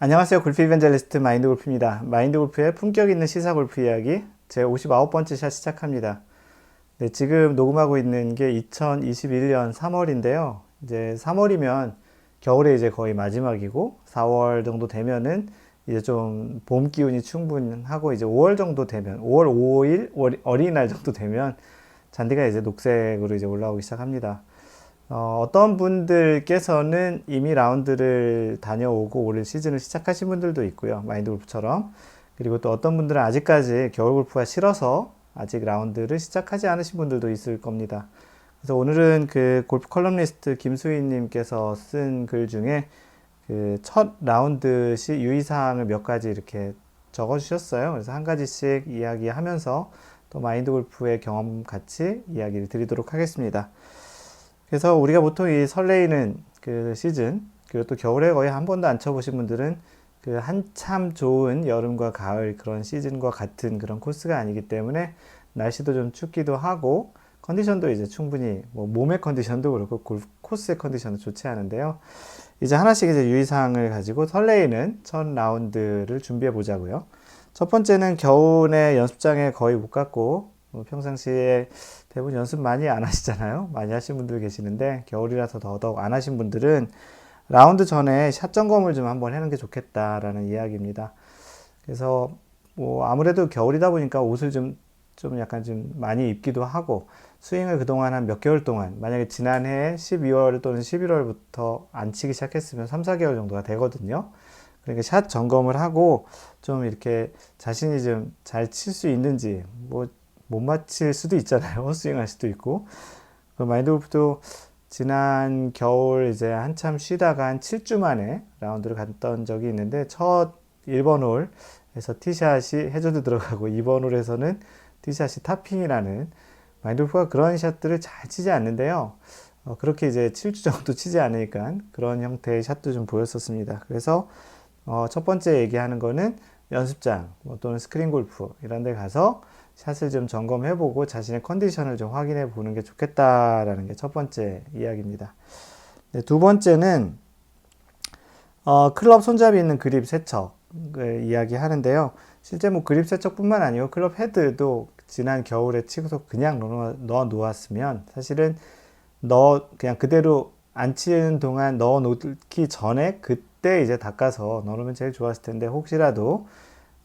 안녕하세요. 골프 이벤젤리스트 마인드 골프입니다. 마인드 골프의 품격 있는 시사 골프 이야기 제 59번째 샷 시작합니다. 네, 지금 녹음하고 있는 게 2021년 3월인데요. 이제 3월이면 겨울에 이제 거의 마지막이고 4월 정도 되면은 이제 좀 봄 기운이 충분하고 이제 5월 정도 되면 5월 5일 어린이날 정도 되면 잔디가 이제 녹색으로 이제 올라오기 시작합니다. 어떤 분들께서는 이미 라운드를 다녀오고 올 시즌을 시작하신 분들도 있고요. 마인드 골프처럼. 그리고 또 어떤 분들은 아직까지 겨울 골프가 싫어서 아직 라운드를 시작하지 않으신 분들도 있을 겁니다. 그래서 오늘은 그 골프 컬럼니스트 김수희님께서 쓴 글 중에 그 첫 라운드 시 유의사항을 몇 가지 이렇게 적어 주셨어요. 그래서 한 가지씩 이야기하면서 또 마인드 골프의 경험 같이 이야기를 드리도록 하겠습니다. 그래서 우리가 보통 이 설레이는 그 시즌, 그리고 또 겨울에 거의 한 번도 안 쳐보신 분들은 그 한참 좋은 여름과 가을 그런 시즌과 같은 그런 코스가 아니기 때문에 날씨도 좀 춥기도 하고 컨디션도 이제 충분히 뭐 몸의 컨디션도 그렇고 코스의 컨디션도 좋지 않은데요. 이제 하나씩 이제 유의사항을 가지고 설레이는 첫 라운드를 준비해 보자고요. 첫 번째는 겨울에 연습장에 거의 못 갔고 평상시에 대부분 연습 많이 안 하시잖아요. 많이 하신 분들 계시는데 겨울이라서 더더욱 안 하신 분들은 라운드 전에 샷 점검을 좀 한번 해놓는 게 좋겠다라는 이야기입니다. 그래서 뭐 아무래도 겨울이다 보니까 옷을 좀 약간 좀 많이 입기도 하고 스윙을 그동안 한 몇 개월 동안 만약에 지난해 12월 또는 11월부터 안 치기 시작했으면 3, 4개월 정도가 되거든요. 그러니까 샷 점검을 하고 좀 이렇게 자신이 좀 잘 칠 수 있는지 뭐 못 맞힐 수도 있잖아요. 헛스윙 할 수도 있고. 그 마인드 골프도 지난 겨울 이제 한참 쉬다가 한 7주 만에 라운드를 갔던 적이 있는데 첫 1번 홀에서 티샷이 해저드 들어가고 2번 홀에서는 티샷이 탑핑이라는 마인드 골프가 그런 샷들을 잘 치지 않는데요. 그렇게 이제 7주 정도 치지 않으니까 그런 형태의 샷도 좀 보였었습니다. 그래서 첫 번째 얘기하는 거는 연습장 또는 스크린 골프 이런 데 가서 샷을 좀 점검해보고 자신의 컨디션을 좀 확인해 보는 게 좋겠다라는 게 첫 번째 이야기입니다. 네, 두 번째는 클럽 손잡이 있는 그립 세척을 이야기하는데요. 실제 뭐 그립 세척뿐만 아니고 클럽 헤드도 지난 겨울에 치고서 그냥 넣어 놓았으면 사실은 그냥 그대로 안 치는 동안 넣어 놓기 전에 그때 이제 닦아서 넣어 놓으면 제일 좋았을 텐데 혹시라도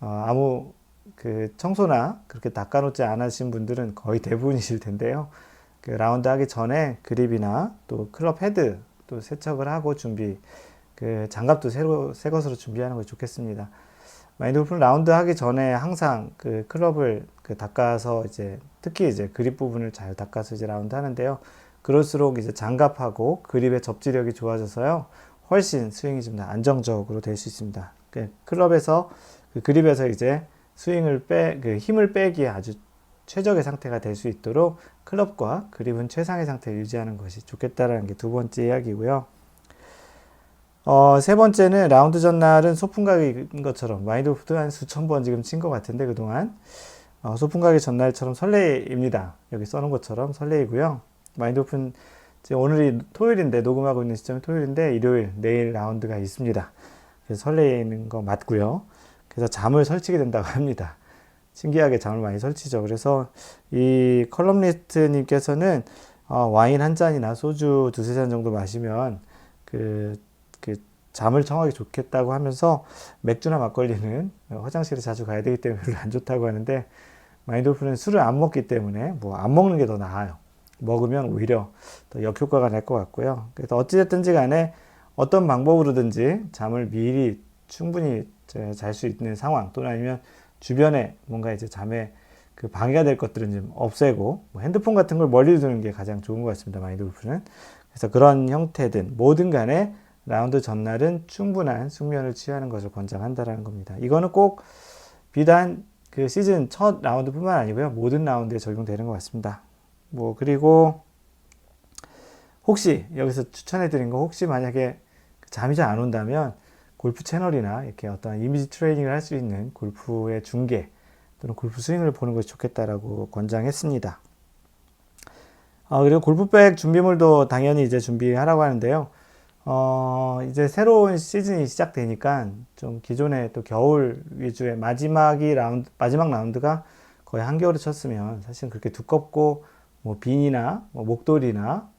아무 그 청소나 그렇게 닦아놓지 않으신 분들은 거의 대부분이실 텐데요. 그 라운드 하기 전에 그립이나 또 클럽 헤드 또 세척을 하고 그 장갑도 새 것으로 준비하는 것이 좋겠습니다. 마인드 골프는 라운드 하기 전에 항상 그 클럽을 닦아서 이제 특히 이제 그립 부분을 잘 닦아서 이제 라운드 하는데요. 그럴수록 이제 장갑하고 그립의 접지력이 좋아져서요. 훨씬 스윙이 좀 더 안정적으로 될 수 있습니다. 그 클럽에서 그 그립에서 이제 그 힘을 빼기에 아주 최적의 상태가 될 수 있도록 클럽과 그립은 최상의 상태를 유지하는 것이 좋겠다라는 게 두 번째 이야기고요. 세 번째는 라운드 전날은 소풍 가기인 것처럼 마인드 골프도 한 수천 번 지금 친 것 같은데 그동안 소풍 가기 전날처럼 설레입니다. 여기 써놓은 것처럼 설레이고요. 마인드 골프는 오늘이 토요일인데 녹음하고 있는 시점이 토요일인데 일요일 내일 라운드가 있습니다. 그래서 설레이는 거 맞고요. 그래서 잠을 설치게 된다고 합니다. 신기하게 잠을 많이 설치죠. 그래서 이 컬럼니스트님께서는 와인 한 잔이나 소주 두세 잔 정도 마시면 그 잠을 청하기 좋겠다고 하면서 맥주나 막걸리는 화장실에 자주 가야 되기 때문에 별로 안 좋다고 하는데 마인드 골프는 술을 안 먹기 때문에 뭐 안 먹는 게 더 나아요. 먹으면 오히려 더 역효과가 날 것 같고요. 그래서 어찌됐든지 간에 어떤 방법으로든지 잠을 미리 충분히 잘 수 있는 상황 또는 아니면 주변에 뭔가 이제 잠에 그 방해가 될 것들은 좀 없애고 뭐 핸드폰 같은 걸 멀리 두는 게 가장 좋은 것 같습니다. 마인드 골프는. 그래서 그런 형태든 뭐든 간에 라운드 전날은 충분한 숙면을 취하는 것을 권장한다라는 겁니다. 이거는 꼭 비단 그 시즌 첫 라운드뿐만 아니고요. 모든 라운드에 적용되는 것 같습니다. 뭐 그리고 혹시 여기서 추천해 드린 거 혹시 만약에 잠이 잘 안 온다면 골프 채널이나 이렇게 어떤 이미지 트레이닝을 할 수 있는 골프의 중계 또는 골프 스윙을 보는 것이 좋겠다라고 권장했습니다. 그리고 골프백 준비물도 당연히 이제 준비하라고 하는데요. 이제 새로운 시즌이 시작되니까 좀 기존에 또 겨울 위주의 마지막 라운드가 거의 한겨울에 쳤으면 사실 그렇게 두껍고 뭐 비니나 뭐 목도리나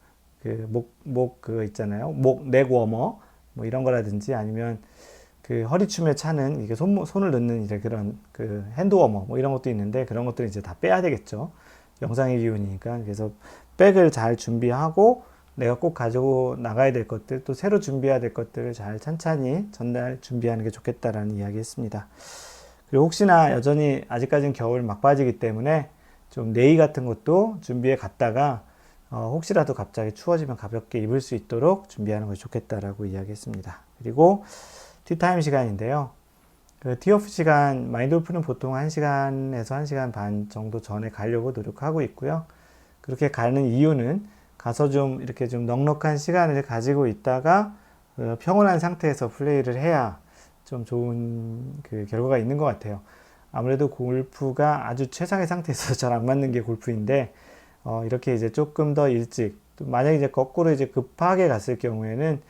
그거 있잖아요. 넥 워머 뭐 이런 거라든지 아니면 그 허리춤에 차는 이게 손을 넣는 이제 그런 그 핸드 워머 뭐 이런 것도 있는데 그런 것들은 이제 다 빼야 되겠죠. 영상의 기운이니까. 그래서 백을 잘 준비하고 내가 꼭 가지고 나가야 될 것들 또 새로 준비해야 될 것들을 잘 찬찬히 전날 준비하는 게 좋겠다라는 이야기 했습니다. 그리고 혹시나 여전히 아직까지는 겨울 막바지기 때문에 좀 네이 같은 것도 준비해 갔다가 혹시라도 갑자기 추워지면 가볍게 입을 수 있도록 준비하는 것이 좋겠다라고 이야기했습니다. 그리고 티타임 시간인데요. 그 티오프 시간, 마인드 골프는 보통 1시간에서 1시간 반 정도 전에 가려고 노력하고 있고요. 그렇게 가는 이유는 가서 좀 이렇게 좀 넉넉한 시간을 가지고 있다가 평온한 상태에서 플레이를 해야 좀 좋은 그 결과가 있는 것 같아요. 아무래도 골프가 아주 최상의 상태에서 잘 안 맞는 게 골프인데, 이렇게 이제 조금 더 일찍, 만약에 이제 거꾸로 이제 급하게 갔을 경우에는,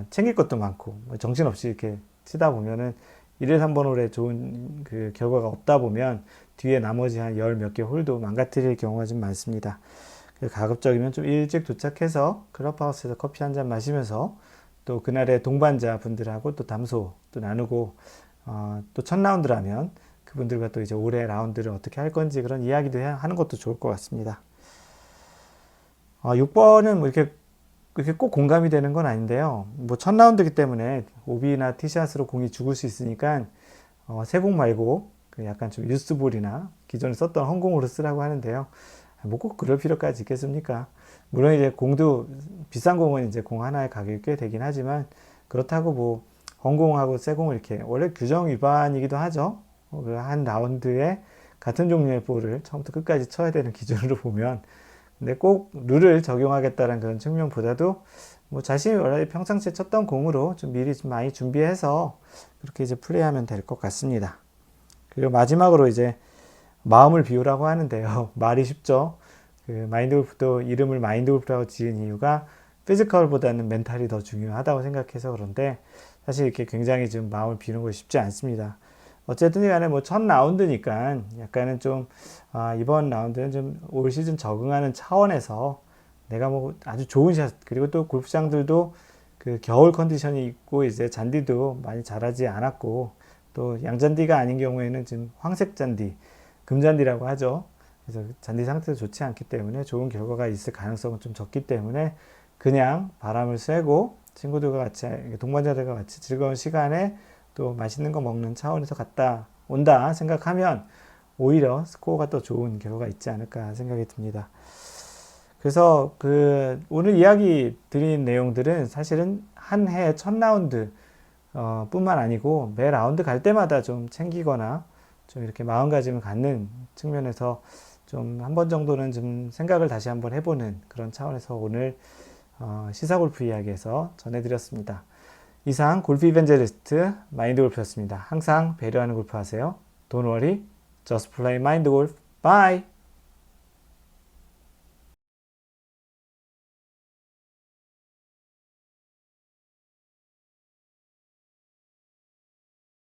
챙길 것도 많고, 정신없이 이렇게 치다 보면은 1회 3번 홀에 좋은 그 결과가 없다 보면 뒤에 나머지 한 열 몇 개 홀도 망가뜨릴 경우가 좀 많습니다. 가급적이면 좀 일찍 도착해서 클럽하우스에서 커피 한 잔 마시면서 또 그날의 동반자 분들하고 또 담소 또 나누고 또 첫 라운드라면 그분들과 또 이제 올해 라운드를 어떻게 할 건지 그런 이야기도 하는 것도 좋을 것 같습니다. 6번은 뭐 이렇게 꼭 공감이 되는 건 아닌데요. 뭐 첫 라운드이기 때문에 오비나 티샷으로 공이 죽을 수 있으니까 세공 말고 그 약간 좀 유스볼이나 기존에 썼던 헝공으로 쓰라고 하는데요. 뭐 꼭 그럴 필요까지 있겠습니까? 물론 이제 공도 비싼 공은 이제 공 하나에 가격이 꽤 되긴 하지만 그렇다고 뭐 헝공하고 세공을 이렇게 원래 규정 위반이기도 하죠. 그 한 라운드에 같은 종류의 볼을 처음부터 끝까지 쳐야 되는 기준으로 보면 근데 꼭 룰을 적용하겠다는 그런 측면보다도 뭐 자신이 원래 평상시에 쳤던 공으로 좀 미리 좀 많이 준비해서 그렇게 이제 플레이하면 될 것 같습니다. 그리고 마지막으로 이제 마음을 비우라고 하는데요. 말이 쉽죠. 그 마인드 골프도 이름을 마인드 골프라고 지은 이유가 피지컬보다는 멘탈이 더 중요하다고 생각해서 그런데 사실 이렇게 굉장히 좀 마음을 비우는 것이 쉽지 않습니다. 어쨌든 간에 뭐 첫 라운드니까 약간은 좀 이번 라운드는 좀 올 시즌 적응하는 차원에서 내가 뭐 아주 좋은 샷 그리고 또 골프장들도 그 겨울 컨디션이 있고 이제 잔디도 많이 자라지 않았고 또 양잔디가 아닌 경우에는 지금 황색 잔디 금잔디라고 하죠. 그래서 잔디 상태도 좋지 않기 때문에 좋은 결과가 있을 가능성은 좀 적기 때문에 그냥 바람을 쐬고 친구들과 같이 동반자들과 같이 즐거운 시간에 또 맛있는 거 먹는 차원에서 갔다 온다 생각하면 오히려 스코어가 더 좋은 결과가 있지 않을까 생각이 듭니다. 그래서 그 오늘 이야기 드린 내용들은 사실은 한 해 첫 라운드 뿐만 아니고 매 라운드 갈 때마다 좀 챙기거나 좀 이렇게 마음가짐을 갖는 측면에서 좀 한 번 정도는 좀 생각을 다시 한번 해보는 그런 차원에서 오늘 시사 골프 이야기에서 전해드렸습니다. 이상 골프 이벤젤리스트 마인드 골프였습니다. 항상 배려하는 골프 하세요. Don't worry, just play mind golf. Bye!